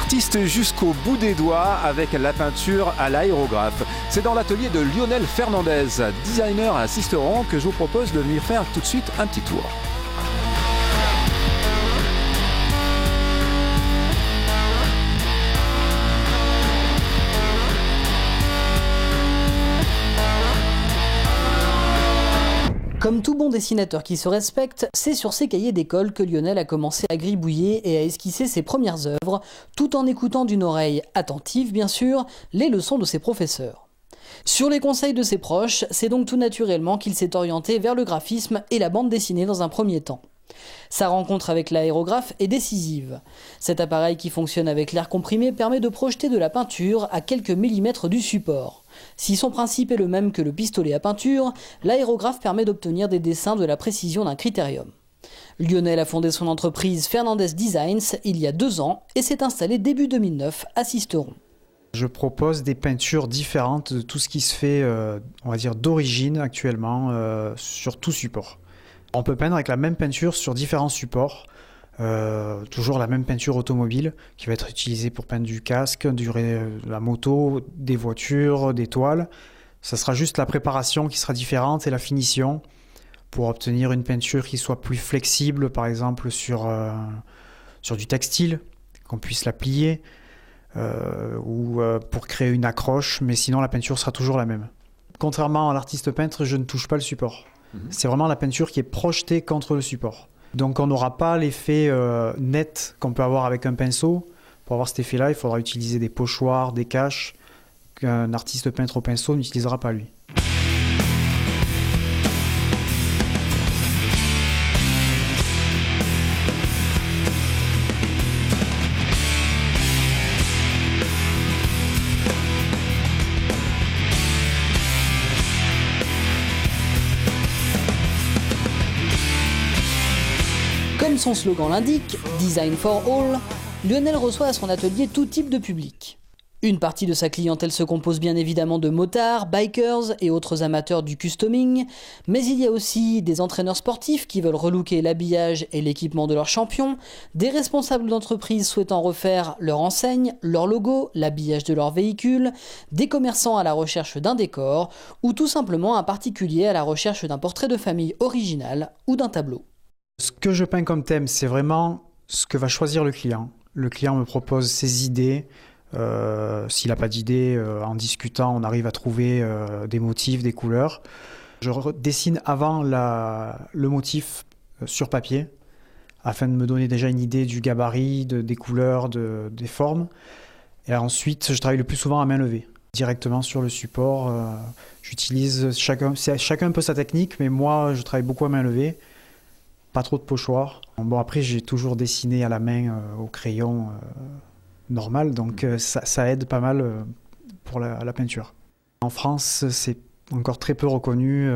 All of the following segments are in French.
Artiste jusqu'au bout des doigts avec la peinture à l'aérographe. C'est dans l'atelier de Lionel Fernandez, designer à Sisteron, que je vous propose de venir faire tout de suite un petit tour. Comme tout bon dessinateur qui se respecte, c'est sur ses cahiers d'école que Lionel a commencé à gribouiller et à esquisser ses premières œuvres, tout en écoutant d'une oreille attentive, bien sûr, les leçons de ses professeurs. Sur les conseils de ses proches, c'est donc tout naturellement qu'il s'est orienté vers le graphisme et la bande dessinée dans un premier temps. Sa rencontre avec l'aérographe est décisive. Cet appareil qui fonctionne avec l'air comprimé permet de projeter de la peinture à quelques millimètres du support. Si son principe est le même que le pistolet à peinture, l'aérographe permet d'obtenir des dessins de la précision d'un critérium. Lionel a fondé son entreprise Fernandez Designs il y a 2 ans et s'est installé début 2009 à Sisteron. Je propose des peintures différentes de tout ce qui se fait, on va dire, d'origine actuellement sur tout support. On peut peindre avec la même peinture sur différents supports, toujours la même peinture automobile qui va être utilisée pour peindre du casque, de la moto, des voitures, des toiles. Ça sera juste la préparation qui sera différente et la finition pour obtenir une peinture qui soit plus flexible, par exemple sur du textile, qu'on puisse la plier, ou pour créer une accroche, mais sinon la peinture sera toujours la même. Contrairement à l'artiste peintre, je ne touche pas le support. C'est vraiment la peinture qui est projetée contre le support. Donc on n'aura pas l'effet net qu'on peut avoir avec un pinceau. Pour avoir cet effet-là, il faudra utiliser des pochoirs, des caches, qu'un artiste peintre au pinceau n'utilisera pas lui. Comme son slogan l'indique, Design for All, Lionel reçoit à son atelier tout type de public. Une partie de sa clientèle se compose bien évidemment de motards, bikers et autres amateurs du customing, mais il y a aussi des entraîneurs sportifs qui veulent relooker l'habillage et l'équipement de leurs champions, des responsables d'entreprises souhaitant refaire leur enseigne, leur logo, l'habillage de leur véhicule, des commerçants à la recherche d'un décor, ou tout simplement un particulier à la recherche d'un portrait de famille original ou d'un tableau. Ce que je peins comme thème, c'est vraiment ce que va choisir le client. Le client me propose ses idées. S'il n'a pas d'idées, en discutant, on arrive à trouver des motifs, des couleurs. Je dessine avant le motif sur papier, afin de me donner déjà une idée du gabarit, des couleurs, des formes. Et ensuite, je travaille le plus souvent à main levée, directement sur le support. J'utilise chacun un peu sa technique, mais moi, je travaille beaucoup à main levée. Pas trop de pochoirs. Bon, après, j'ai toujours dessiné à la main au crayon normal, donc ça aide pas mal pour la peinture. En France, c'est encore très peu reconnu.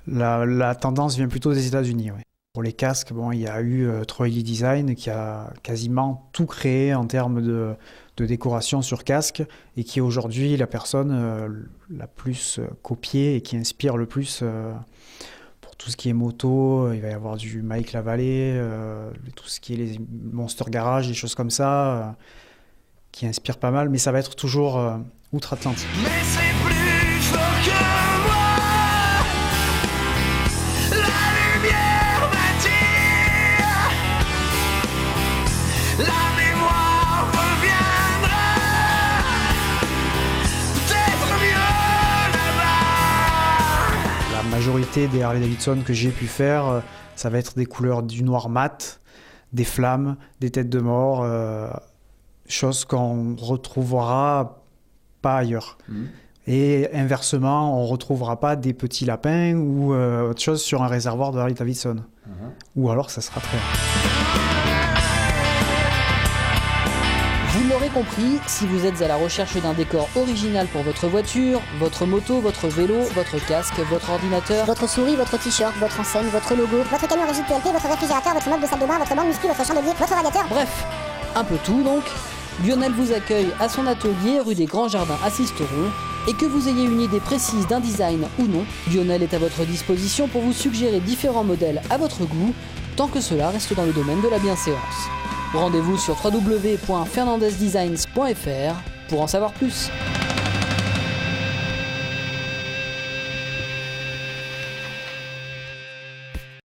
La tendance vient plutôt des États-Unis. Ouais. Pour les casques, bon, il y a eu Troily Design qui a quasiment tout créé en termes de décoration sur casque et qui est aujourd'hui la personne la plus copiée et qui inspire le plus. Tout ce qui est moto, il va y avoir du Mike Lavallée, tout ce qui est les Monster Garage, des choses comme ça, qui inspirent pas mal, mais ça va être toujours outre-Atlantique. Mais c'est plus fort que moi, la lumière m'attire, la mémoire reviendra, peut-être mieux là-bas. La majorité des Harley-Davidson que j'ai pu faire, ça va être des couleurs du noir mat, des flammes, des têtes de mort, choses qu'on retrouvera pas ailleurs. Et inversement, on retrouvera pas des petits lapins ou autre chose sur un réservoir de Harley-Davidson. Ou alors ça sera très rare. Vous l'aurez compris, si vous êtes à la recherche d'un décor original pour votre voiture, votre moto, votre vélo, votre casque, votre ordinateur, votre souris, votre t-shirt, votre enseigne, votre logo, votre camion rigide TLP, votre réfrigérateur, votre meuble de salle de bain, votre bande muscu, votre chandelier, votre radiateur. bref, un peu tout donc, Lionel vous accueille à son atelier rue des Grands Jardins à Sisteron. Et que vous ayez une idée précise d'un design ou non, Lionel est à votre disposition pour vous suggérer différents modèles à votre goût, tant que cela reste dans le domaine de la bienséance. Rendez-vous sur www.fernandezdesigns.fr pour en savoir plus.